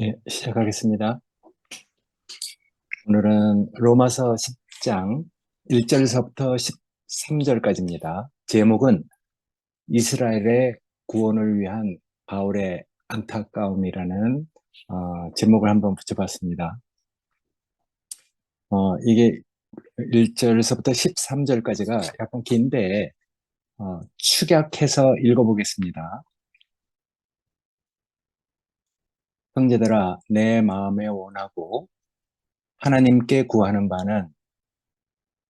예, 시작하겠습니다. 오늘은 로마서 10장 1절서부터 13절까지입니다. 제목은 이스라엘의 구원을 위한 바울의 안타까움이라는 제목을 한번 붙여봤습니다. 이게 1절서부터 13절까지가 약간 긴데 축약해서 읽어보겠습니다. 형제들아, 내 마음에 원하고 하나님께 구하는 바는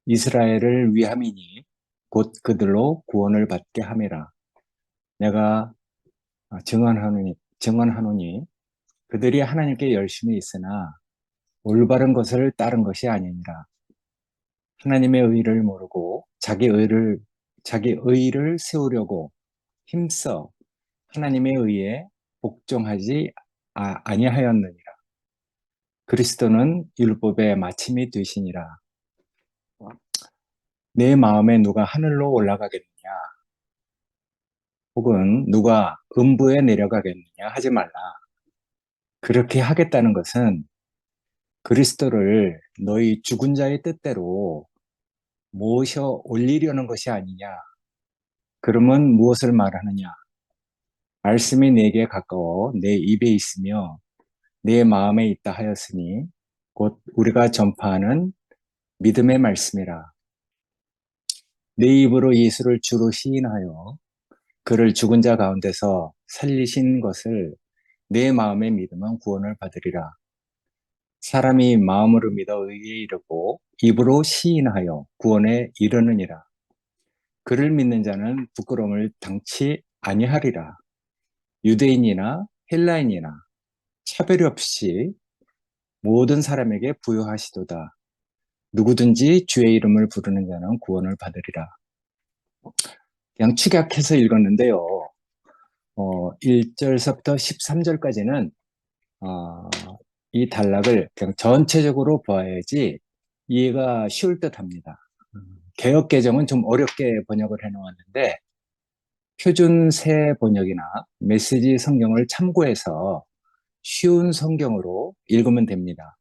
이스라엘을 위함이니 곧 그들로 구원을 받게 함이라. 내가 증언하노니 그들이 하나님께 열심히 있으나 올바른 것을 따른 것이 아니니라. 하나님의 의를 모르고 자기 의를 세우려고 힘써 하나님의 의에 복종하지 아니하였느니라. 그리스도는 율법의 마침이 되시니라. 내 마음에 누가 하늘로 올라가겠느냐? 혹은 누가 음부에 내려가겠느냐 하지 말라. 그렇게 하겠다는 것은 그리스도를 너희 죽은 자의 뜻대로 모셔 올리려는 것이 아니냐. 그러면 무엇을 말하느냐? 말씀이 내게 가까워 내 입에 있으며 내 마음에 있다 하였으니 곧 우리가 전파하는 믿음의 말씀이라. 내 입으로 예수를 주로 시인하여 그를 죽은 자 가운데서 살리신 것을 내 마음에 믿으면 구원을 받으리라. 사람이 마음으로 믿어 의에 이르고 입으로 시인하여 구원에 이르느니라. 그를 믿는 자는 부끄러움을 당치 아니하리라. 유대인이나 헬라인이나 차별 없이 모든 사람에게 부여하시도다. 누구든지 주의 이름을 부르는 자는 구원을 받으리라. 그냥 축약해서 읽었는데요. 1절서부터 13절까지는 이 단락을 그냥 전체적으로 보아야지 이해가 쉬울 듯 합니다. 개역 개정은 좀 어렵게 번역을 해놓았는데 표준 새 번역이나 메시지 성경을 참고해서 쉬운 성경으로 읽으면 됩니다.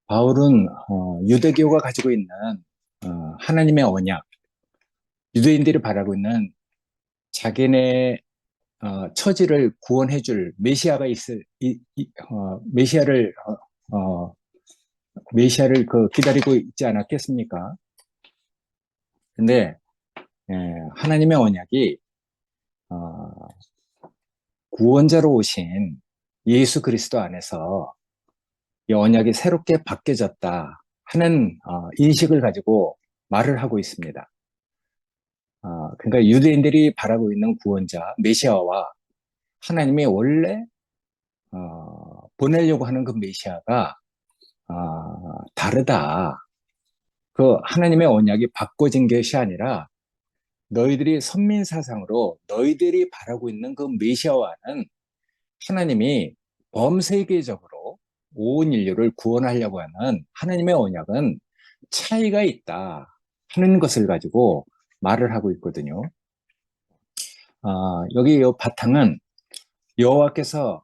바울은 유대교가 가지고 있는 하나님의 언약, 유대인들이 바라고 있는 자기네 처지를 구원해줄 메시아가 메시아를 기다리고 있지 않았겠습니까? 근데 하나님의 언약이 어, 구원자로 오신 예수 그리스도 안에서 이 언약이 새롭게 바뀌어졌다 하는 인식을 가지고 말을 하고 있습니다. 그러니까 유대인들이 바라고 있는 구원자 메시아와 하나님이 원래 보내려고 하는 그 메시아가 다르다. 그 하나님의 언약이 바꿔진 것이 아니라 너희들이 선민 사상으로 너희들이 바라고 있는 그 메시아와는 하나님이 범세계적으로 온 인류를 구원하려고 하는 하나님의 언약은 차이가 있다 하는 것을 가지고 말을 하고 있거든요. 여기 이 바탕은 여호와께서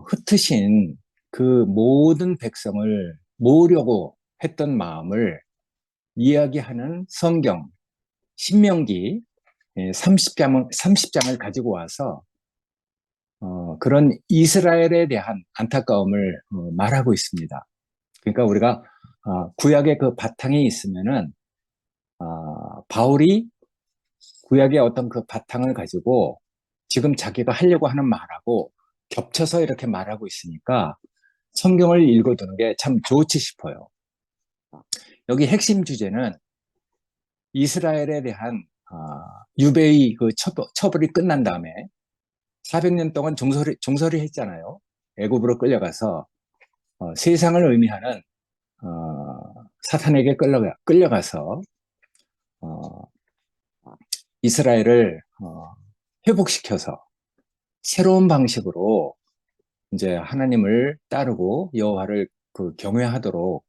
흩으신 그 모든 백성을 모으려고 했던 마음을 이야기하는 성경 신명기 30장을 가지고 와서 그런 이스라엘에 대한 안타까움을 말하고 있습니다. 그러니까 우리가 구약의 그 바탕이 있으면은 바울이 구약의 어떤 그 바탕을 가지고 지금 자기가 하려고 하는 말하고 겹쳐서 이렇게 말하고 있으니까 성경을 읽어두는 게 참 좋지 싶어요. 여기 핵심 주제는 이스라엘에 대한 유배의 그 처벌이 끝난 다음에 400년 동안 종살이 했잖아요. 애굽으로 끌려가서 세상을 의미하는 사탄에게 끌려가서 어, 이스라엘을 회복시켜서 새로운 방식으로 이제 하나님을 따르고 여호와를 경외하도록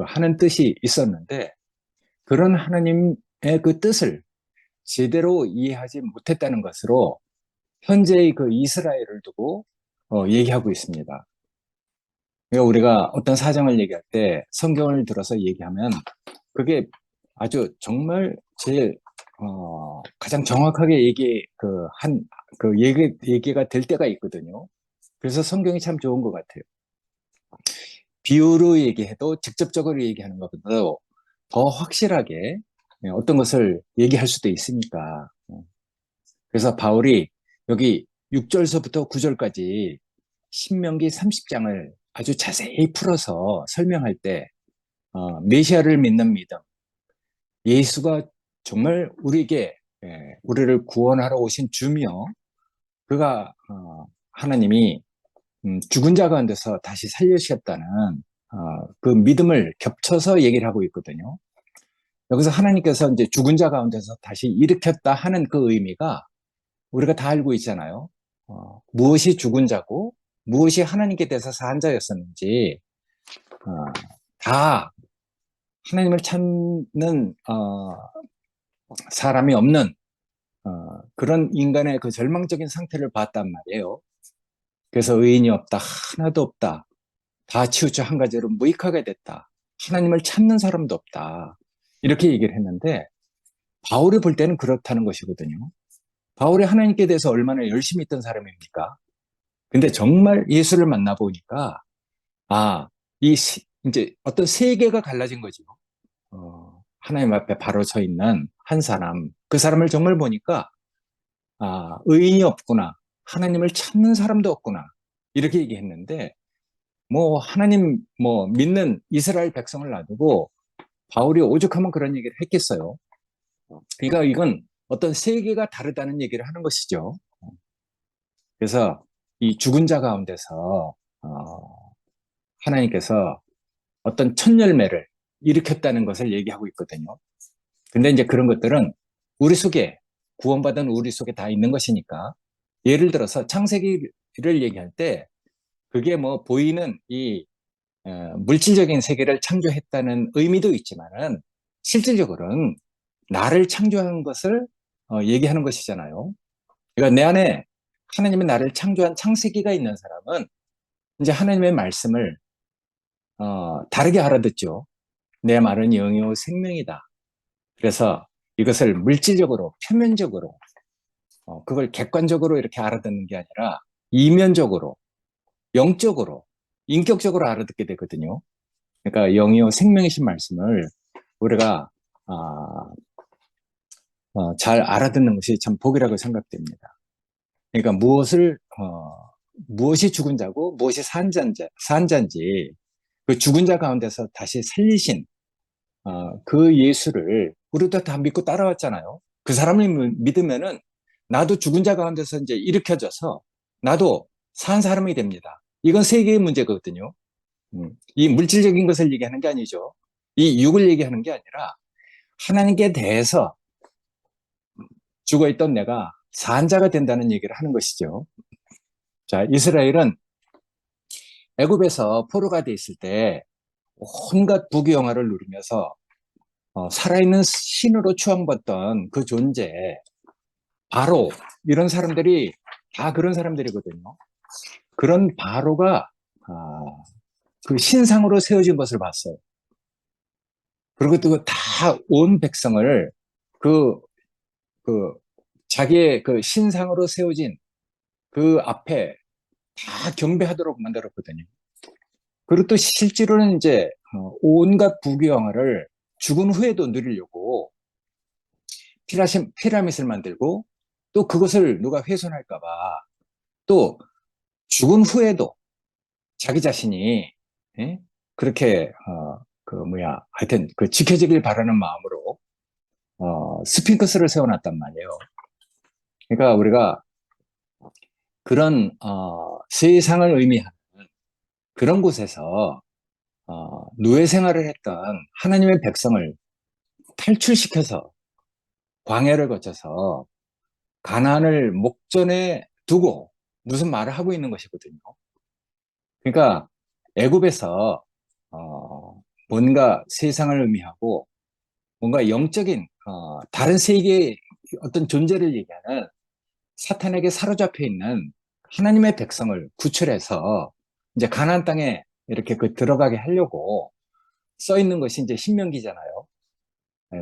하는 뜻이 있었는데 그런 하나님의 그 뜻을 제대로 이해하지 못했다는 것으로 현재의 그 이스라엘을 두고 얘기하고 있습니다. 그러니까 우리가 어떤 사정을 얘기할 때 성경을 들어서 얘기하면 그게 아주 정말 제일 가장 정확하게 얘기가 될 때가 있거든요. 그래서 성경이 참 좋은 것 같아요. 비유로 얘기해도 직접적으로 얘기하는 것보다도 더 확실하게 어떤 것을 얘기할 수도 있으니까. 그래서 바울이 여기 6절서부터 9절까지 신명기 30장을 아주 자세히 풀어서 설명할 때 메시아를 믿는 믿음, 예수가 정말 우리를 구원하러 오신 주며 그가 하나님이 죽은 자 가운데서 다시 살리셨다는 그 믿음을 겹쳐서 얘기를 하고 있거든요. 여기서 하나님께서 이제 죽은 자 가운데서 다시 일으켰다 하는 그 의미가 우리가 다 알고 있잖아요. 무엇이 죽은 자고 무엇이 하나님께 대해서 산 자였었는지 다 하나님을 찾는 사람이 없는 그런 인간의 그 절망적인 상태를 봤단 말이에요. 그래서 의인이 없다, 하나도 없다, 다 치우쳐 한 가지로 무익하게 됐다, 하나님을 찾는 사람도 없다, 이렇게 얘기를 했는데 바울이 볼 때는 그렇다는 것이거든요. 바울이 하나님께 대해서 얼마나 열심히 있던 사람입니까? 근데 정말 예수를 만나보니까 이제 어떤 세계가 갈라진 거죠. 하나님 앞에 바로 서 있는 한 사람, 그 사람을 정말 보니까 의인이 없구나, 하나님을 찾는 사람도 없구나, 이렇게 얘기했는데 하나님 믿는 이스라엘 백성을 놔두고 바울이 오죽하면 그런 얘기를 했겠어요. 그러니까 이건 어떤 세계가 다르다는 얘기를 하는 것이죠. 그래서 이 죽은 자 가운데서 하나님께서 어떤 첫 열매를 일으켰다는 것을 얘기하고 있거든요. 근데 이제 그런 것들은 우리 속에, 구원받은 우리 속에 다 있는 것이니까, 예를 들어서 창세기를 얘기할 때 그게 보이는 이 물질적인 세계를 창조했다는 의미도 있지만은 실질적으로는 나를 창조한 것을 얘기하는 것이잖아요. 그러니까 내 안에 하나님이 나를 창조한 창세기가 있는 사람은 이제 하나님의 말씀을 다르게 알아듣죠. 내 말은 영이요 생명이다. 그래서 이것을 물질적으로, 표면적으로, 그걸 객관적으로 이렇게 알아듣는 게 아니라 이면적으로, 영적으로, 인격적으로 알아듣게 되거든요. 그러니까 영이요 생명이신 말씀을 우리가 아, 잘 알아듣는 것이 참 복이라고 생각됩니다. 그러니까 무엇이 죽은 자고 무엇이 산 자인지 그 죽은 자 가운데서 다시 살리신 그 예수를 우리도 다 믿고 따라왔잖아요. 그 사람을 믿으면은 나도 죽은 자 가운데서 이제 일으켜져서 나도 산 사람이 됩니다. 이건 세계의 문제거든요. 이 물질적인 것을 얘기하는 게 아니죠. 이 육을 얘기하는 게 아니라 하나님께 대해서 죽어있던 내가 산 자가 된다는 얘기를 하는 것이죠. 자, 이스라엘은 애굽에서 포로가 돼 있을 때 온갖 부귀영화를 누리면서 살아있는 신으로 추앙받던 그 존재, 바로 이런 사람들이 다 그런 사람들이거든요. 그런 바로가 그 신상으로 세워진 것을 봤어요. 그리고 또 다 온 백성을 그, 그 자기의 그 신상으로 세워진 그 앞에 다 경배하도록 만들었거든요. 그리고 또 실제로는 이제 온갖 부귀영화를 죽은 후에도 누리려고 피라밋을 만들고 또 그것을 누가 훼손할까 봐 또 죽은 후에도 자기 자신이 예? 그렇게 하여튼 그 지켜지길 바라는 마음으로 스핑크스를 세워놨단 말이에요. 그러니까 우리가 그런 세상을 의미하는 그런 곳에서 노예 생활을 했던 하나님의 백성을 탈출시켜서 광야를 거쳐서 가나안을 목전에 두고 무슨 말을 하고 있는 것이거든요. 그러니까 애굽에서 뭔가 세상을 의미하고 뭔가 영적인 다른 세계의 어떤 존재를 얘기하는 사탄에게 사로잡혀 있는 하나님의 백성을 구출해서 이제 가나안 땅에 이렇게 들어가게 하려고 써 있는 것이 이제 신명기잖아요.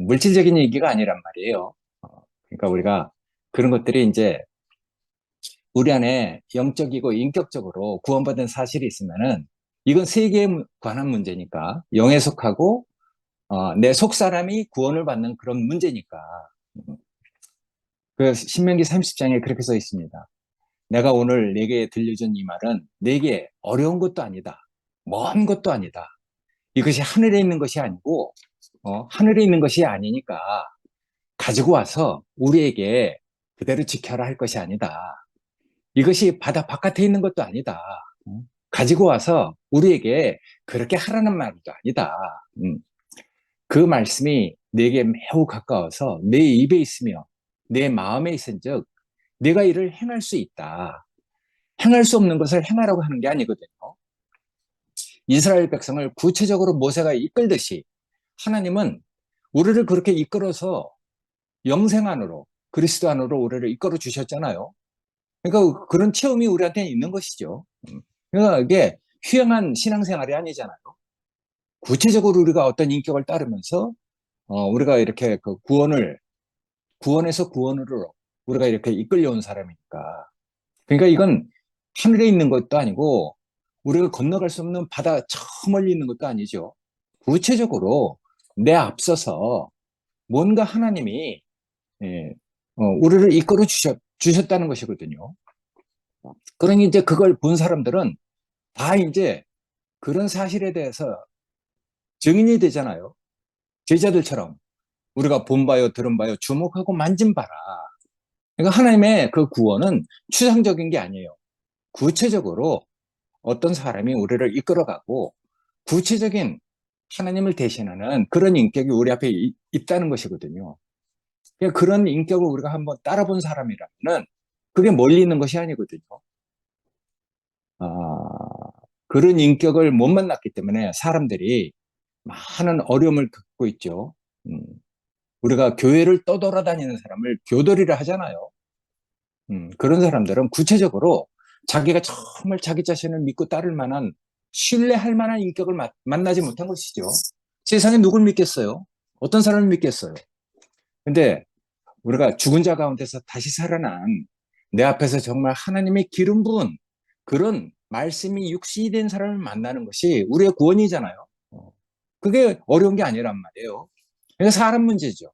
물질적인 얘기가 아니란 말이에요. 어, 그러니까 우리가 그런 것들이 이제 우리 안에 영적이고 인격적으로 구원받은 사실이 있으면은 이건 세계에 관한 문제니까 영에 속하고 내 속 사람이 구원을 받는 그런 문제니까. 그 신명기 30장에 그렇게 써 있습니다. 내가 오늘 내게 들려준 이 말은 내게 어려운 것도 아니다. 먼 것도 아니다. 이것이 하늘에 있는 것이 아니고 하늘에 있는 것이 아니니까 가지고 와서 우리에게 그대로 지켜라 할 것이 아니다. 이것이 바다 바깥에 있는 것도 아니다. 가지고 와서 우리에게 그렇게 하라는 말도 아니다. 그 말씀이 내게 매우 가까워서 내 입에 있으며 내 마음에 있은즉 내가 이를 행할 수 있다. 행할 수 없는 것을 행하라고 하는 게 아니거든요. 이스라엘 백성을 구체적으로 모세가 이끌듯이 하나님은 우리를 그렇게 이끌어서 영생 안으로 그리스도 안으로 우리를 이끌어 주셨잖아요. 그러니까 그런 체험이 우리한테 있는 것이죠. 그러니까 이게 휘황한 신앙생활이 아니잖아요. 구체적으로 우리가 어떤 인격을 따르면서 우리가 이렇게 그 구원에서 구원으로 우리가 이렇게 이끌려온 사람이니까. 그러니까 이건 하늘에 있는 것도 아니고 우리가 건너갈 수 없는 바다 저 멀리 있는 것도 아니죠. 구체적으로 내 앞서서 뭔가 하나님이 예, 우리를 이끌어 주셨다는 것이거든요. 그러니 이제 그걸 본 사람들은 다 이제 그런 사실에 대해서 증인이 되잖아요. 제자들처럼 우리가 본 바요, 들은 바요, 주목하고 만진 바라. 그러니까 하나님의 그 구원은 추상적인 게 아니에요. 구체적으로 어떤 사람이 우리를 이끌어가고 구체적인 하나님을 대신하는 그런 인격이 우리 앞에 있다는 것이거든요. 그러니까 그런 인격을 우리가 한번 따라본 사람이라면 그게 멀리 있는 것이 아니거든요. 아, 그런 인격을 못 만났기 때문에 사람들이 많은 어려움을 겪고 있죠. 음, 우리가 교회를 떠돌아다니는 사람을 교돌이라 하잖아요. 그런 사람들은 구체적으로 자기가 정말 자기 자신을 믿고 따를 만한 신뢰할 만한 인격을 만나지 못한 것이죠. 세상에 누굴 믿겠어요? 어떤 사람을 믿겠어요? 근데 우리가 죽은 자 가운데서 다시 살아난 내 앞에서 정말 하나님의 기름 부은 그런 말씀이 육신이 된 사람을 만나는 것이 우리의 구원이잖아요. 그게 어려운 게 아니란 말이에요. 그러니까 사람 문제죠.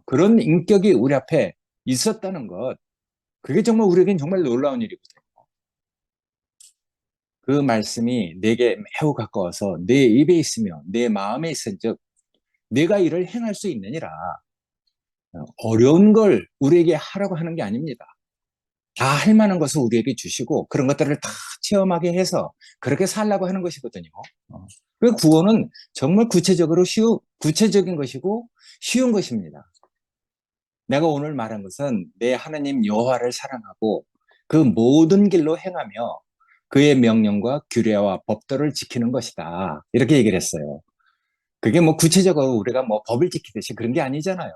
그런 인격이 우리 앞에 있었다는 것, 그게 정말 우리에겐 정말 놀라운 일이거든요. 그 말씀이 내게 매우 가까워서 내 입에 있으며 내 마음에 있은즉 내가 이를 행할 수 있느니라. 어려운 걸 우리에게 하라고 하는 게 아닙니다. 다 할 만한 것을 우리에게 주시고 그런 것들을 다 체험하게 해서 그렇게 살라고 하는 것이거든요. 그 구원은 정말 구체적인 것이고 쉬운 것입니다. 내가 오늘 말한 것은 내 하나님 여호와를 사랑하고 그 모든 길로 행하며 그의 명령과 규례와 법도를 지키는 것이다. 이렇게 얘기를 했어요. 그게 뭐 구체적으로 우리가 뭐 법을 지키듯이 그런 게 아니잖아요.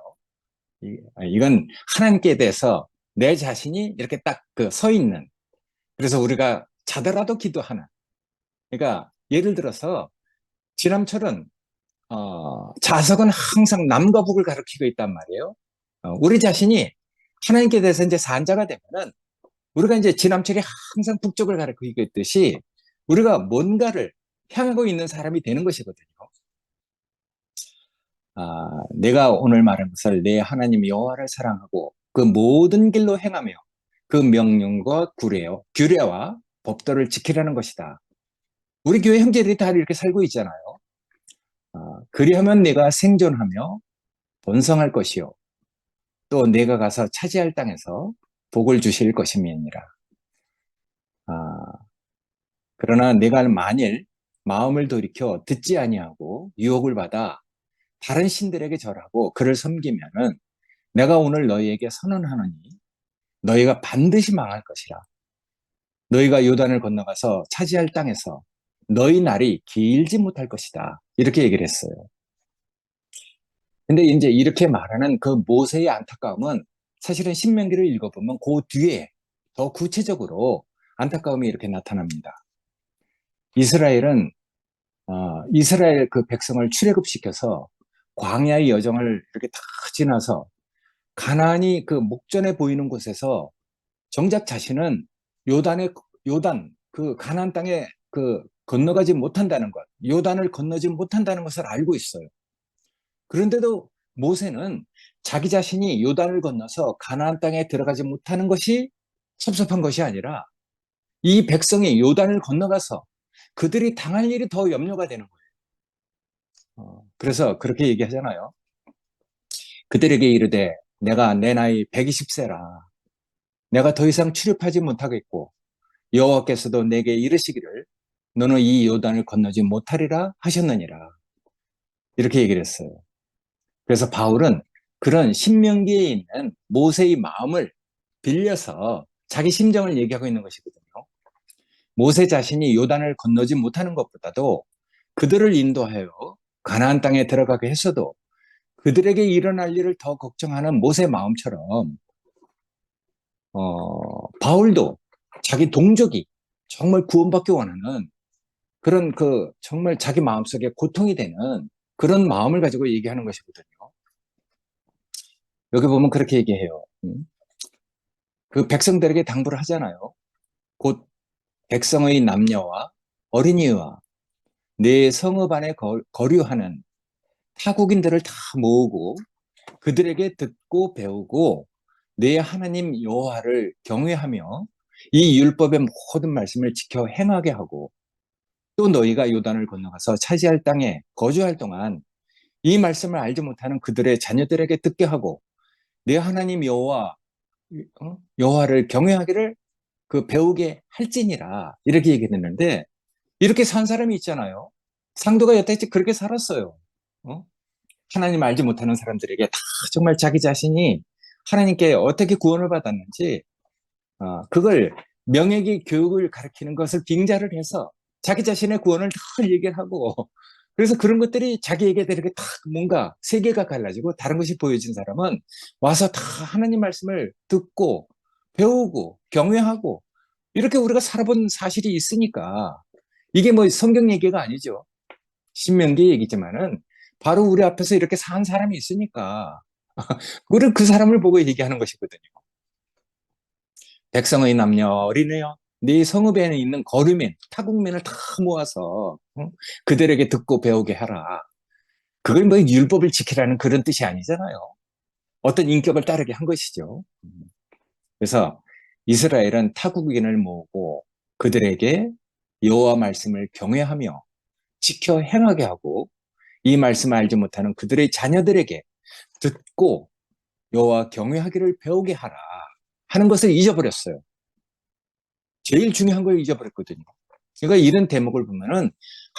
이건 하나님께 대해서 내 자신이 이렇게 딱 그 서 있는, 그래서 우리가 자더라도 기도하는. 그러니까 예를 들어서 지남철은 자석은 항상 남과 북을 가리키고 있단 말이에요. 우리 자신이 하나님께 대해서 이제 산자가 되면은 우리가 이제 지남철이 항상 북쪽을 가리키고 있듯이 우리가 뭔가를 향하고 있는 사람이 되는 것이거든요. 내가 오늘 말한 것을 내 하나님 여호와를 사랑하고 그 모든 길로 행하며 그 명령과 규례와 법도를 지키라는 것이다. 우리 교회 형제들이 다 이렇게 살고 있잖아요. 그리하면 내가 생존하며 번성할 것이요. 또 내가 가서 차지할 땅에서 복을 주실 것임이니라. 아, 그러나 내가 만일 마음을 돌이켜 듣지 아니하고 유혹을 받아 다른 신들에게 절하고 그를 섬기면은 내가 오늘 너희에게 선언하노니 너희가 반드시 망할 것이라. 너희가 요단을 건너가서 차지할 땅에서 너희 날이 길지 못할 것이다. 이렇게 얘기를 했어요. 근데 이제 이렇게 말하는 그 모세의 안타까움은 사실은 신명기를 읽어보면 그 뒤에 더 구체적으로 안타까움이 이렇게 나타납니다. 이스라엘은 이스라엘 그 백성을 출애굽시켜서 광야의 여정을 이렇게 다 지나서 가나안이 그 목전에 보이는 곳에서 정작 자신은 요단 그 가나안 땅에 그 건너가지 못한다는 것, 요단을 건너지 못한다는 것을 알고 있어요. 그런데도 모세는 자기 자신이 요단을 건너서 가나안 땅에 들어가지 못하는 것이 섭섭한 것이 아니라 이 백성이 요단을 건너가서 그들이 당할 일이 더 염려가 되는 거예요. 그래서 그렇게 얘기하잖아요. 그들에게 이르되 내가 내 나이 120세라 내가 더 이상 출입하지 못하겠고 여호와께서도 내게 이르시기를 너는 이 요단을 건너지 못하리라 하셨느니라. 이렇게 얘기를 했어요. 그래서 바울은 그런 신명기에 있는 모세의 마음을 빌려서 자기 심정을 얘기하고 있는 것이거든요. 모세 자신이 요단을 건너지 못하는 것보다도 그들을 인도하여 가나안 땅에 들어가게 했어도 그들에게 일어날 일을 더 걱정하는 모세 마음처럼 바울도 자기 동족이 정말 구원받기 원하는 그런 그 정말 자기 마음속에 고통이 되는 그런 마음을 가지고 얘기하는 것이거든요. 여기 보면 그렇게 얘기해요. 그 백성들에게 당부를 하잖아요. 곧 백성의 남녀와 어린이와 내 성읍 안에 거류하는 타국인들을 다 모으고 그들에게 듣고 배우고 내 하나님 여호와를 경외하며 이 율법의 모든 말씀을 지켜 행하게 하고 또 너희가 요단을 건너가서 차지할 땅에 거주할 동안 이 말씀을 알지 못하는 그들의 자녀들에게 듣게 하고 내 하나님 여호와를 경외하기를 그 배우게 할지니라 이렇게 얘기했는데 이렇게 산 사람이 있잖아요. 상도가 여태까지 그렇게 살았어요. 어? 하나님 알지 못하는 사람들에게 다 정말 자기 자신이 하나님께 어떻게 구원을 받았는지 그걸 명예기 교육을 가르치는 것을 빙자를 해서 자기 자신의 구원을 다 얘기를 하고 그래서 그런 것들이 자기에게 이렇게 딱 뭔가 세계가 갈라지고 다른 것이 보여진 사람은 와서 다 하나님 말씀을 듣고 배우고 경외하고 이렇게 우리가 살아본 사실이 있으니까 이게 뭐 성경 얘기가 아니죠. 신명기 얘기지만은 바로 우리 앞에서 이렇게 산 사람이 있으니까 우리는 그 사람을 보고 얘기하는 것이거든요. 백성의 남녀 어린애여 네 성읍에는 있는 거류민 타국민을 다 모아서 그들에게 듣고 배우게 하라. 그걸 뭐 율법을 지키라는 그런 뜻이 아니잖아요. 어떤 인격을 따르게 한 것이죠. 그래서 이스라엘은 타국인을 모으고 그들에게 여호와 말씀을 경외하며 지켜 행하게 하고 이 말씀을 알지 못하는 그들의 자녀들에게 듣고 여호와 경외하기를 배우게 하라 하는 것을 잊어버렸어요. 제일 중요한 걸 잊어버렸거든요. 그러니까 이런 대목을 보면은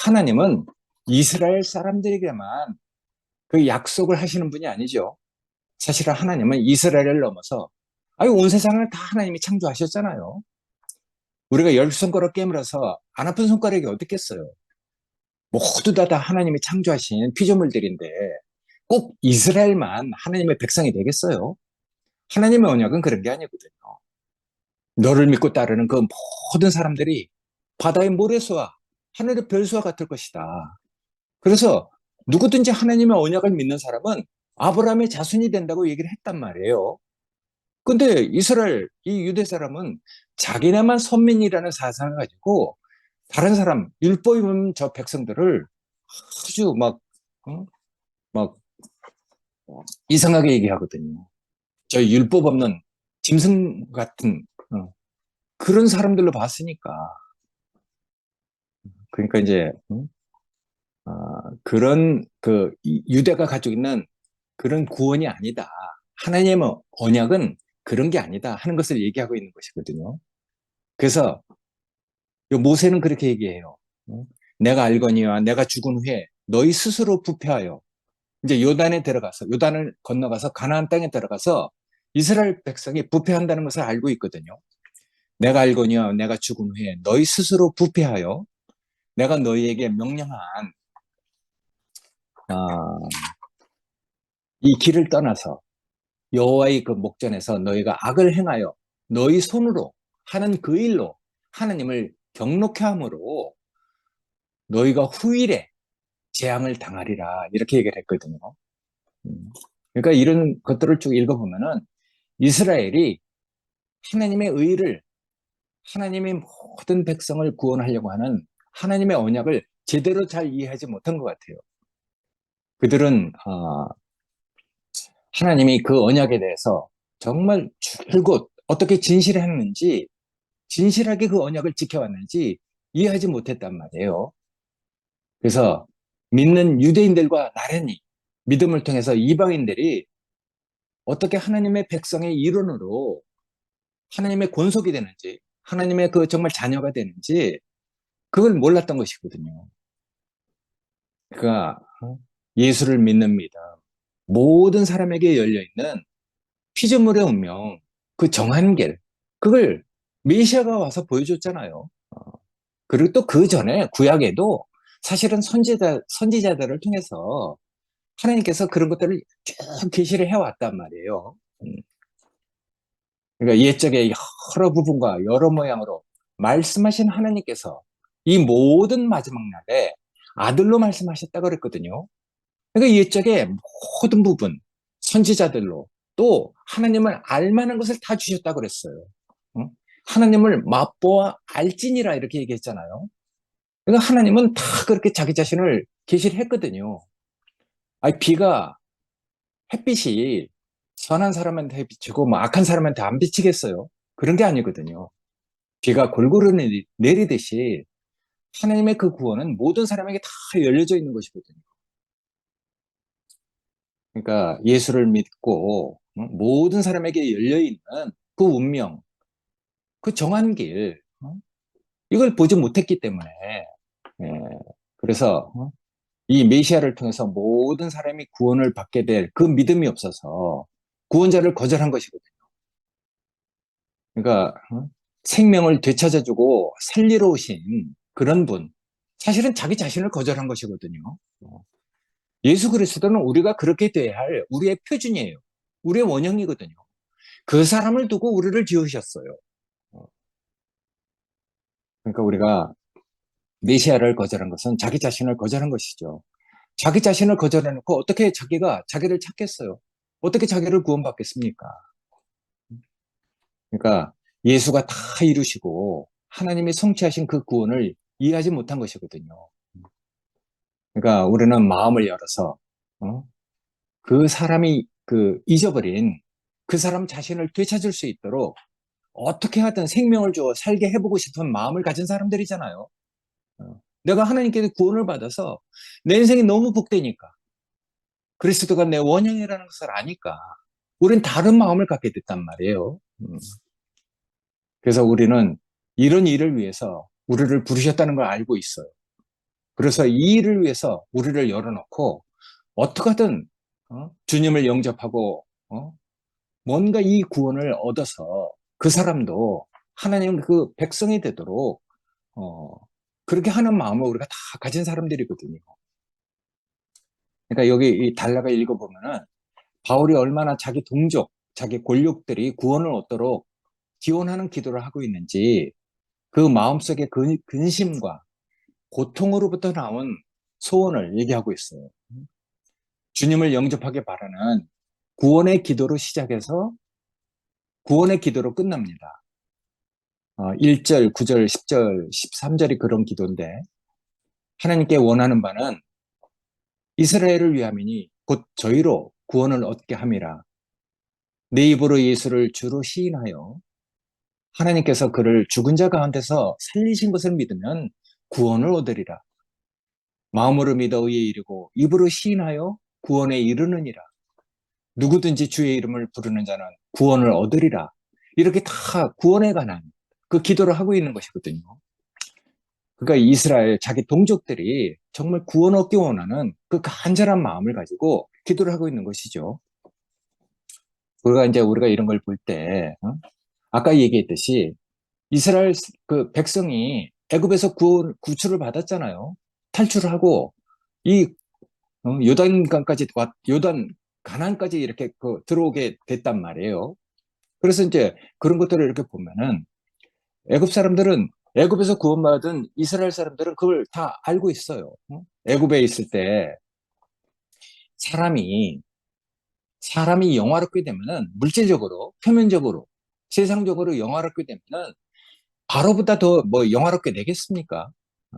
하나님은 이스라엘 사람들에게만 그 약속을 하시는 분이 아니죠. 사실은 하나님은 이스라엘을 넘어서 온 세상을 다 하나님이 창조하셨잖아요. 우리가 열 손가락 깨물어서 안 아픈 손가락이 어딨겠어요. 모두 다 하나님이 창조하신 피조물들인데 꼭 이스라엘만 하나님의 백성이 되겠어요? 하나님의 언약은 그런 게 아니거든요. 너를 믿고 따르는 그 모든 사람들이 바다의 모래수와 하늘의 별수와 같을 것이다. 그래서 누구든지 하나님의 언약을 믿는 사람은 아브라함의 자손이 된다고 얘기를 했단 말이에요. 근데 이스라엘, 이 유대 사람은 자기네만 선민이라는 사상을 가지고 다른 사람, 율법이 없는 저 백성들을 아주 어? 막 이상하게 얘기하거든요. 저 율법 없는 짐승 같은 그런 사람들로 봤으니까. 그러니까 이제 그런 그 유대가 가지고 있는 그런 구원이 아니다. 하나님의 언약은 그런 게 아니다 하는 것을 얘기하고 있는 것이거든요. 그래서 모세는 그렇게 얘기해요. 내가 알거니와 내가 죽은 후에 너희 스스로 부패하여 이제 요단을 건너가서 가나안 땅에 들어가서 이스라엘 백성이 부패한다는 것을 알고 있거든요. 내가 알거니와 내가 죽은 후에 너희 스스로 부패하여 내가 너희에게 명령한 이 길을 떠나서 여호와의 그 목전에서 너희가 악을 행하여 너희 손으로 하는 그 일로 하나님을 경록해 함으로 너희가 후일에 재앙을 당하리라 이렇게 얘기를 했거든요. 음. 그러니까 이런 것들을 쭉 읽어보면은 이스라엘이 하나님의 의를 하나님의 모든 백성을 구원하려고 하는 하나님의 언약을 제대로 잘 이해하지 못한 것 같아요. 그들은 하나님이 그 언약에 대해서 정말 줄곧 어떻게 진실했는지 진실하게 그 언약을 지켜왔는지 이해하지 못했단 말이에요. 그래서 믿는 유대인들과 나란히 믿음을 통해서 이방인들이 어떻게 하나님의 백성의 일원으로 하나님의 권속이 되는지 하나님의 그 정말 자녀가 되는지 그걸 몰랐던 것이거든요. 그러니까 예수를 믿는 믿음 모든 사람에게 열려있는 피조물의 운명 그 정한 길 그걸 메시아가 와서 보여줬잖아요. 그리고 또 그 전에 구약에도 사실은 선지자들을 통해서 하나님께서 그런 것들을 쭉 계시를 해왔단 말이에요. 그러니까 옛적에 여러 부분과 여러 모양으로 말씀하신 하나님께서 이 모든 마지막 날에 아들로 말씀하셨다고 그랬거든요. 그러니까 옛적에 모든 부분 선지자들로 또 하나님을 알만한 것을 다 주셨다고 그랬어요. 응? 하나님을 맛보아 알지니라 이렇게 얘기했잖아요. 그러니까 하나님은 다 그렇게 자기 자신을 계시를 했거든요. 아니, 비가 햇빛이 선한 사람한테 비치고 뭐 악한 사람한테 안 비치겠어요? 그런 게 아니거든요. 비가 골고루 내리듯이 하나님의 그 구원은 모든 사람에게 다 열려져 있는 것이거든요. 그러니까 예수를 믿고 모든 사람에게 열려있는 그 운명, 그 정한 길, 이걸 보지 못했기 때문에 예, 그래서 이 메시아를 통해서 모든 사람이 구원을 받게 될 그 믿음이 없어서 구원자를 거절한 것이거든요. 그러니까 생명을 되찾아주고 살리러 오신 그런 분, 사실은 자기 자신을 거절한 것이거든요. 예수 그리스도는 우리가 그렇게 돼야 할 우리의 표준이에요. 우리의 원형이거든요. 그 사람을 두고 우리를 지으셨어요. 그러니까 우리가 메시아를 거절한 것은 자기 자신을 거절한 것이죠. 자기 자신을 거절해놓고 어떻게 자기가 자기를 찾겠어요? 어떻게 자기를 구원받겠습니까? 그러니까 예수가 다 이루시고 하나님이 성취하신 그 구원을 이해하지 못한 것이거든요. 그러니까 우리는 마음을 열어서 그 사람이 그 잊어버린 그 사람 자신을 되찾을 수 있도록 어떻게 하든 생명을 주어 살게 해보고 싶은 마음을 가진 사람들이잖아요. 내가 하나님께 구원을 받아서 내 인생이 너무 복되니까 그리스도가 내 원형이라는 것을 아니까 우린 다른 마음을 갖게 됐단 말이에요. 그래서 우리는 이런 일을 위해서 우리를 부르셨다는 걸 알고 있어요. 그래서 이 일을 위해서 우리를 열어놓고 어떻게든 주님을 영접하고 뭔가 이 구원을 얻어서 그 사람도 하나님 그 백성이 되도록 어, 그렇게 하는 마음을 우리가 다 가진 사람들이거든요. 그러니까 여기 이 달라가 읽어보면은 바울이 얼마나 자기 동족, 자기 권력들이 구원을 얻도록 기원하는 기도를 하고 있는지 그 마음속의 근심과 고통으로부터 나온 소원을 얘기하고 있어요. 주님을 영접하게 바라는 구원의 기도로 시작해서 구원의 기도로 끝납니다. 1절, 9절, 10절, 13절이 그런 기도인데 하나님께 원하는 바는 이스라엘을 위함이니 곧 저희로 구원을 얻게 함이라. 내 입으로 예수를 주로 시인하여 하나님께서 그를 죽은 자 가운데서 살리신 것을 믿으면 구원을 얻으리라. 마음으로 믿어 의에 이르고 입으로 시인하여 구원에 이르느니라. 누구든지 주의 이름을 부르는 자는 구원을 얻으리라. 이렇게 다 구원에 관한 그 기도를 하고 있는 것이거든요. 그러니까 이스라엘 자기 동족들이 정말 구원 얻기 원하는 그 간절한 마음을 가지고 기도를 하고 있는 것이죠. 우리가 이런 걸 볼 때, 아까 얘기했듯이 이스라엘 그 백성이 애굽에서 구출을 받았잖아요. 탈출을 하고 이 요단강까지 요단 가나안까지 이렇게 들어오게 됐단 말이에요. 그래서 이제 그런 것들을 이렇게 보면은 애굽 사람들은 애굽에서 구원받은 이스라엘 사람들은 그걸 다 알고 있어요. 애굽에 있을 때 사람이 영화롭게 되면은 물질적으로, 표면적으로, 세상적으로 영화롭게 되면은 바로보다 더 뭐 영화롭게 되겠습니까? 어,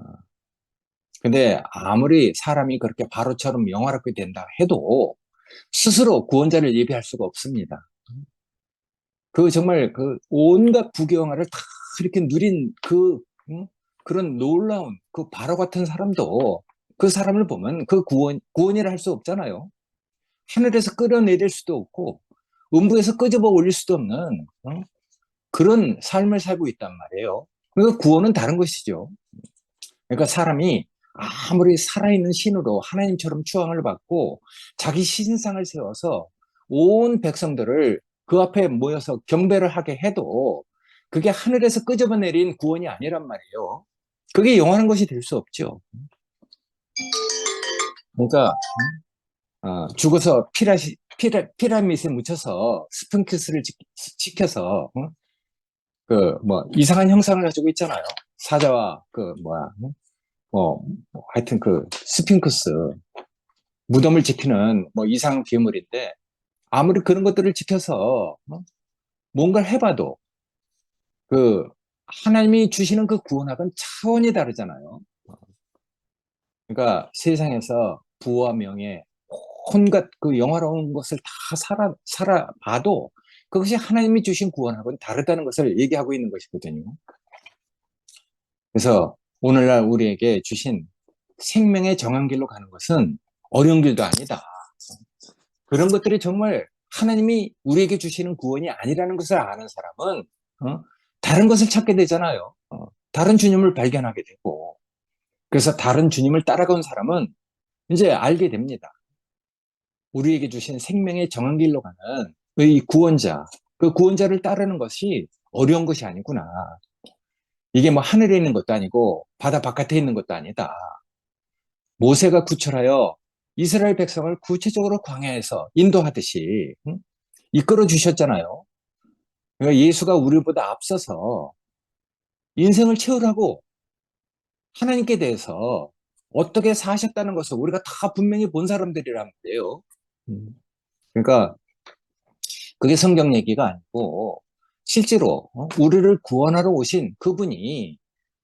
근데 아무리 사람이 그렇게 바로처럼 영화롭게 된다 해도 스스로 구원자를 예비할 수가 없습니다. 그 정말 그 온갖 부귀영화를 다 이렇게 누린 그런 놀라운 그 바로 같은 사람도 그 사람을 보면 그 구원이라 할 수 없잖아요. 하늘에서 끌어내릴 수도 없고 음부에서 끄집어 올릴 수도 없는 그런 삶을 살고 있단 말이에요. 그러니까 구원은 다른 것이죠. 그러니까 사람이 아무리 살아있는 신으로 하나님처럼 추앙을 받고 자기 신상을 세워서 온 백성들을 그 앞에 모여서 경배를 하게 해도 그게 하늘에서 끄집어 내린 구원이 아니란 말이에요. 그게 영원한 것이 될 수 없죠. 그러니까 죽어서 피라밋에 묻혀서 스핑크스를 지켜서 그 뭐 이상한 형상을 가지고 있잖아요. 사자와 그 뭐야 하여튼 그 스핑크스 무덤을 지키는 뭐 이상 괴물인데 아무리 그런 것들을 지켜서 뭔가를 해봐도 그 하나님이 주시는 그 구원학은 차원이 다르잖아요. 그러니까 세상에서 부와 명예, 온갖 그 영화로운 것을 다 살아봐도 그것이 하나님이 주신 구원하고는 다르다는 것을 얘기하고 있는 것이거든요. 그래서 오늘날 우리에게 주신 생명의 정한 길로 가는 것은 어려운 길도 아니다. 그런 것들이 정말 하나님이 우리에게 주시는 구원이 아니라는 것을 아는 사람은 다른 것을 찾게 되잖아요. 다른 주님을 발견하게 되고 그래서 다른 주님을 따라간 사람은 이제 알게 됩니다. 우리에게 주신 생명의 정한 길로 가는 이 구원자, 그 구원자를 따르는 것이 어려운 것이 아니구나. 이게 뭐 하늘에 있는 것도 아니고 바다 바깥에 있는 것도 아니다. 모세가 구출하여 이스라엘 백성을 구체적으로 광야에서 인도하듯이 이끌어 주셨잖아요. 그러니까 예수가 우리보다 앞서서 인생을 채우라고 하나님께 대해서 어떻게 사셨다는 것을 우리가 다 분명히 본 사람들이란 말이에요. 그러니까 그게 성경 얘기가 아니고 실제로 우리를 구원하러 오신 그분이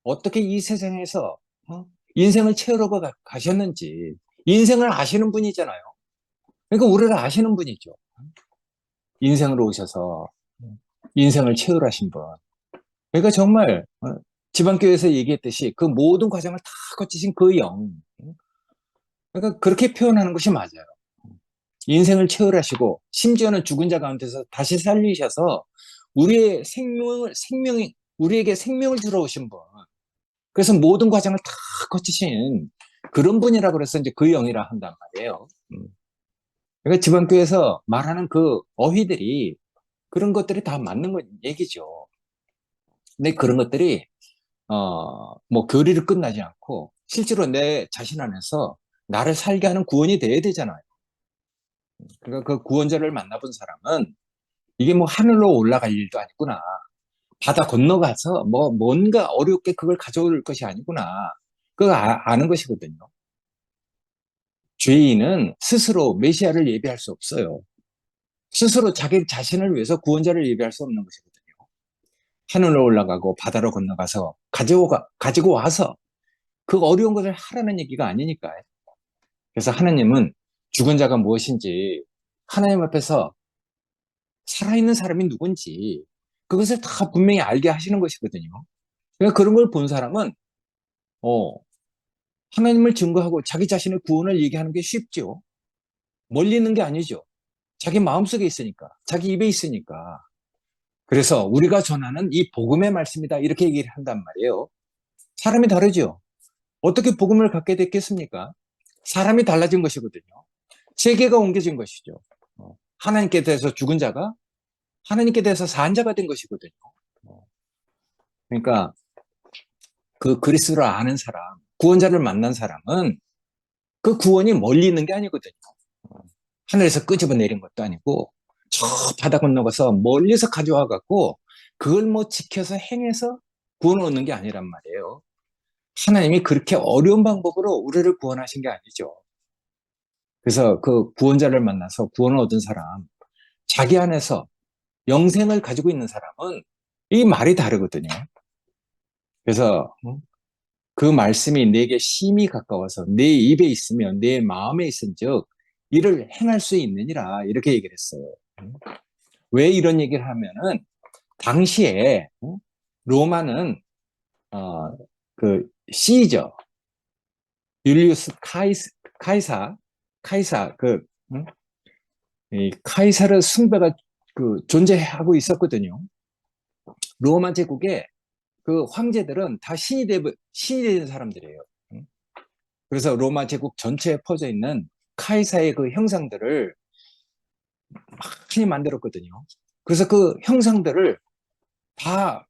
어떻게 이 세상에서 인생을 채우려고 가셨는지 인생을 아시는 분이잖아요. 그러니까 우리를 아시는 분이죠. 인생으로 오셔서 인생을 채우라신 분. 그러니까 정말 지방교회에서 얘기했듯이 그 모든 과정을 다 거치신 그 영. 그러니까 그렇게 표현하는 것이 맞아요. 인생을 채우라시고 심지어는 죽은 자 가운데서 다시 살리셔서 우리에게 생명을 주러 오신 분. 그래서 모든 과정을 다 거치신 그런 분이라 그래서 이제 그 영이라 한단 말이에요. 그러니까 지방교회에서 말하는 그 어휘들이 그런 것들이 다 맞는 얘기죠. 근데 그런 것들이 뭐 교리를 끝나지 않고 실제로 내 자신 안에서 나를 살게 하는 구원이 돼야 되잖아요. 그러니까 그 구원자를 만나본 사람은 이게 뭐 하늘로 올라갈 일도 아니구나. 바다 건너가서 뭐 뭔가 어렵게 그걸 가져올 것이 아니구나. 그거 아는 것이거든요. 죄인은 스스로 메시아를 예비할 수 없어요. 스스로 자기 자신을 위해서 구원자를 예비할 수 없는 것이거든요. 하늘로 올라가고 바다로 건너가서 가지고 와서 그 어려운 것을 하라는 얘기가 아니니까요. 그래서 하나님은 죽은 자가 무엇인지 하나님 앞에서 살아있는 사람이 누군지 그것을 다 분명히 알게 하시는 것이거든요. 그러니까 그런 걸 본 사람은 어, 하나님을 증거하고 자기 자신의 구원을 얘기하는 게 쉽죠. 멀리 있는 게 아니죠. 자기 마음속에 있으니까, 자기 입에 있으니까. 그래서 우리가 전하는 이 복음의 말씀이다 이렇게 얘기를 한단 말이에요. 사람이 다르죠. 어떻게 복음을 갖게 됐겠습니까? 사람이 달라진 것이거든요. 세계가 옮겨진 것이죠. 하나님께 대해서 죽은 자가 하나님께 대해서 산 자가 된 것이거든요. 그러니까 그 그리스도를 아는 사람, 구원자를 만난 사람은 그 구원이 멀리 있는 게 아니거든요. 하늘에서 끄집어 내린 것도 아니고 저 바다 건너가서 멀리서 가져와 갖고 그걸 뭐 지켜서 행해서 구원 얻는 게 아니란 말이에요. 하나님이 그렇게 어려운 방법으로 우리를 구원하신 게 아니죠. 그래서 그 구원자를 만나서 구원을 얻은 사람, 자기 안에서 영생을 가지고 있는 사람은 이 말이 다르거든요. 그래서 그 말씀이 내게 심히 가까워서 내 입에 있으면 내 마음에 있은즉 이를 행할 수 있느니라 이렇게 얘기를 했어요. 왜 이런 얘기를 하면은 당시에 로마는 그 시저 율리우스 카이사 이 카이사르 숭배가 그 존재하고 있었거든요. 로마 제국에 그 황제들은 다 신이 된 사람들이에요. 그래서 로마 제국 전체에 퍼져 있는 카이사의 그 형상들을 많이 만들었거든요. 그래서 그 형상들을 다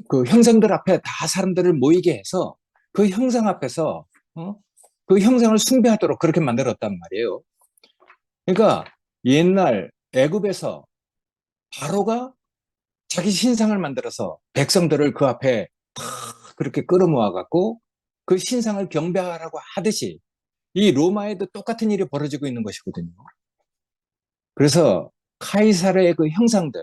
그 형상들 앞에 다 사람들을 모이게 해서 그 형상 앞에서 어? 그 형상을 숭배하도록 그렇게 만들었단 말이에요. 그러니까 옛날 애굽에서 바로가 자기 신상을 만들어서 백성들을 그 앞에 다 그렇게 끌어모아 갖고 그 신상을 경배하라고 하듯이 이 로마에도 똑같은 일이 벌어지고 있는 것이거든요. 그래서 카이사르의 그 형상들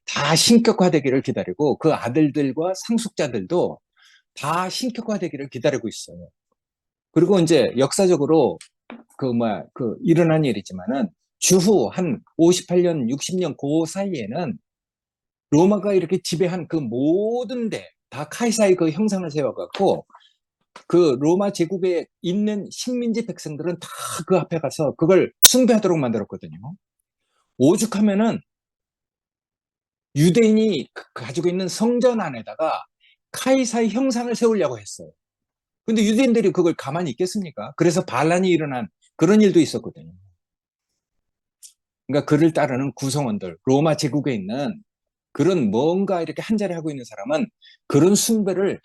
다 신격화되기를 기다리고 그 아들들과 상속자들도 다 신격화되기를 기다리고 있어요. 그리고 이제 역사적으로 그 일어난 일이지만은 주후 한 58년, 60년 그 사이에는 로마가 이렇게 지배한 그 모든 데 다 카이사의 그 형상을 세워갖고 그 로마 제국에 있는 식민지 백성들은 다 그 앞에 가서 그걸 숭배하도록 만들었거든요. 오죽하면은 유대인이 가지고 있는 성전 안에다가 카이사의 형상을 세우려고 했어요. 근데 유대인들이 그걸 가만히 있겠습니까? 그래서 반란이 일어난 그런 일도 있었거든요. 그러니까 그를 따르는 구성원들, 로마 제국에 있는 그런 뭔가 이렇게 한자리 하고 있는 사람은 그런 숭배를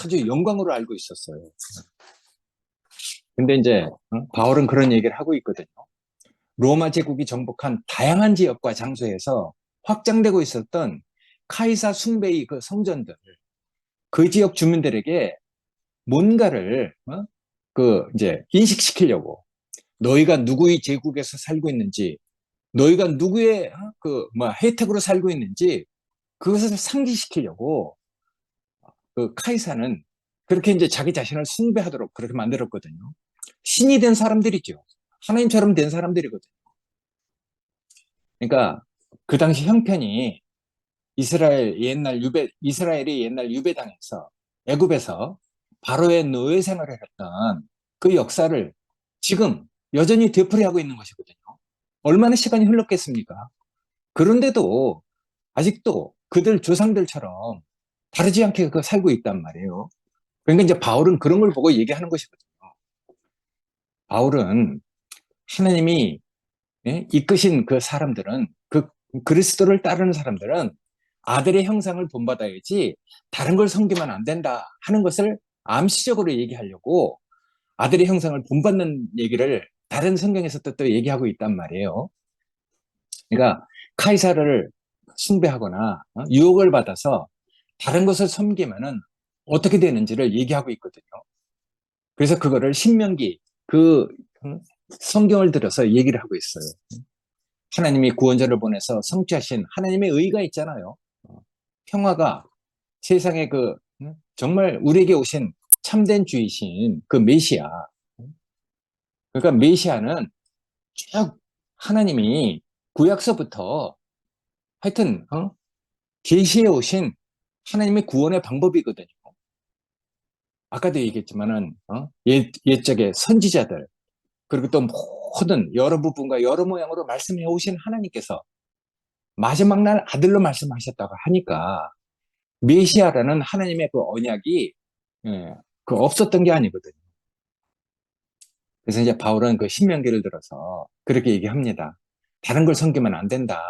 아주 영광으로 알고 있었어요. 근데 이제 바울은 그런 얘기를 하고 있거든요. 로마 제국이 정복한 다양한 지역과 장소에서 확장되고 있었던 카이사 숭배의 그 성전들, 그 지역 주민들에게 뭔가를 그 이제 인식시키려고 너희가 누구의 제국에서 살고 있는지, 너희가 누구의 그 뭐 혜택으로 살고 있는지 그것을 상기시키려고 그 카이사는 그렇게 이제 자기 자신을 숭배하도록 그렇게 만들었거든요. 신이 된 사람들이죠. 하나님처럼 된 사람들이거든요. 그러니까 그 당시 형편이 이스라엘이 옛날 유배 당해서 애굽에서 바로의 노예 생활을 했던 그 역사를 지금 여전히 되풀이하고 있는 것이거든요. 얼마나 시간이 흘렀겠습니까? 그런데도 아직도 그들 조상들처럼 다르지 않게 살고 있단 말이에요. 그러니까 이제 바울은 그런 걸 보고 얘기하는 것이거든요. 바울은 하나님이 이끄신 그 사람들은 그 그리스도를 따르는 사람들은 아들의 형상을 본받아야지 다른 걸 섬기면 안 된다 하는 것을 암시적으로 얘기하려고 아들의 형상을 본받는 얘기를 다른 성경에서 또 얘기하고 있단 말이에요. 그러니까 카이사르를 숭배하거나 유혹을 받아서 다른 것을 섬기면은 어떻게 되는지를 얘기하고 있거든요. 그래서 그거를 신명기 그 성경을 들어서 얘기를 하고 있어요. 하나님이 구원자를 보내서 성취하신 하나님의 의가 있잖아요. 평화가 세상에 정말 우리에게 오신 참된 주이신 그 메시아. 그러니까 메시아는 쭉 하나님이 구약서부터 하여튼 계시해 오신 하나님의 구원의 방법이거든요. 아까도 얘기했지만은 옛적의 선지자들 그리고 또 모든 여러 부분과 여러 모양으로 말씀해 오신 하나님께서 마지막 날 아들로 말씀하셨다고 하니까 메시아라는 하나님의 그 언약이 그 없었던 게 아니거든요. 그래서 이제 바울은 그 신명기를 들어서 그렇게 얘기합니다. 다른 걸 섬기면 안 된다.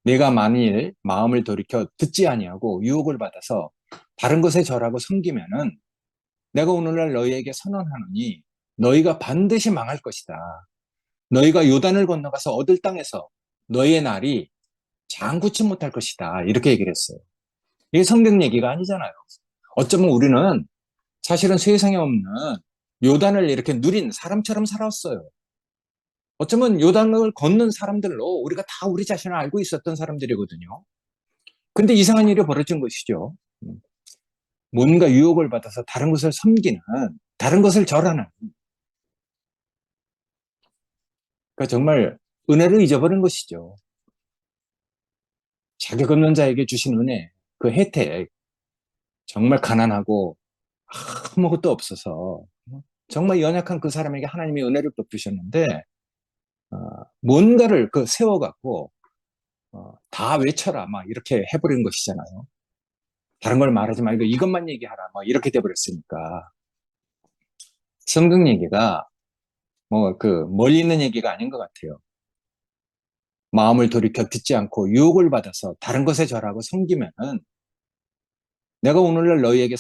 내가 만일 마음을 돌이켜 듣지 아니하고 유혹을 받아서 다른 것에 절하고 섬기면은 내가 오늘날 너희에게 선언하노니 너희가 반드시 망할 것이다. 너희가 요단을 건너가서 얻을 땅에서 너희의 날이 장구치 못할 것이다. 이렇게 얘기를 했어요. 이게 성경 얘기가 아니잖아요. 어쩌면 우리는 사실은 세상에 없는 요단을 이렇게 누린 사람처럼 살았어요. 어쩌면 요단을 걷는 사람들로 우리가 다 우리 자신을 알고 있었던 사람들이거든요. 근데 이상한 일이 벌어진 것이죠. 뭔가 유혹을 받아서 다른 것을 섬기는, 다른 것을 절하는, 그러니까 정말 은혜를 잊어버린 것이죠. 자격 없는 자에게 주신 은혜, 그 혜택, 정말 가난하고 아무것도 없어서 정말 연약한 그 사람에게 하나님이 은혜를 베푸셨는데 뭔가를 그 세워갖고 다 외쳐라 막 이렇게 해버린 것이잖아요. 다른 걸 말하지 말고 이것만 얘기하라 막 이렇게 돼버렸으니까 성경 얘기가 뭐 그 멀리 있는 얘기가 아닌 것 같아요. 마음을 돌이켜 듣지 않고 유혹을 받아서 다른 것에 절하고 섬기면은 내가 오늘날 너희에게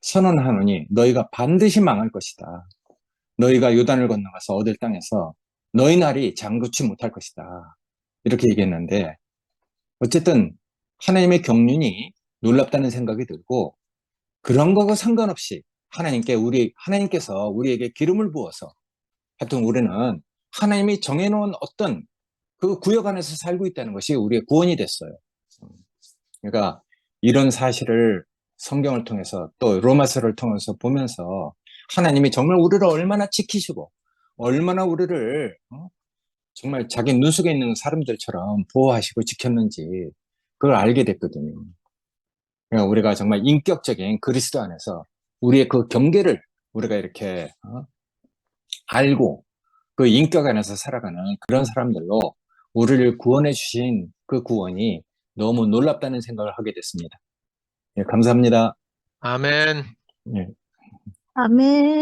선언하노니 너희가 반드시 망할 것이다. 너희가 요단을 건너가서 얻을 땅에서 너희 날이 장구치 못할 것이다. 이렇게 얘기했는데 어쨌든 하나님의 경륜이 놀랍다는 생각이 들고 그런 거와 상관없이 하나님께서 우리에게 기름을 부어서 하여튼 우리는 하나님이 정해놓은 어떤 그 구역 안에서 살고 있다는 것이 우리의 구원이 됐어요. 그러니까 이런 사실을 성경을 통해서 또 로마서를 통해서 보면서 하나님이 정말 우리를 얼마나 지키시고 얼마나 우리를 정말 자기 눈 속에 있는 사람들처럼 보호하시고 지켰는지 그걸 알게 됐거든요. 그러니까 우리가 정말 인격적인 그리스도 안에서 우리의 그 경계를 우리가 이렇게 알고 그 인격 안에서 살아가는 그런 사람들로 우리를 구원해 주신 그 구원이 너무 놀랍다는 생각을 하게 됐습니다. 예, 감사합니다. 아멘. 예. 아멘.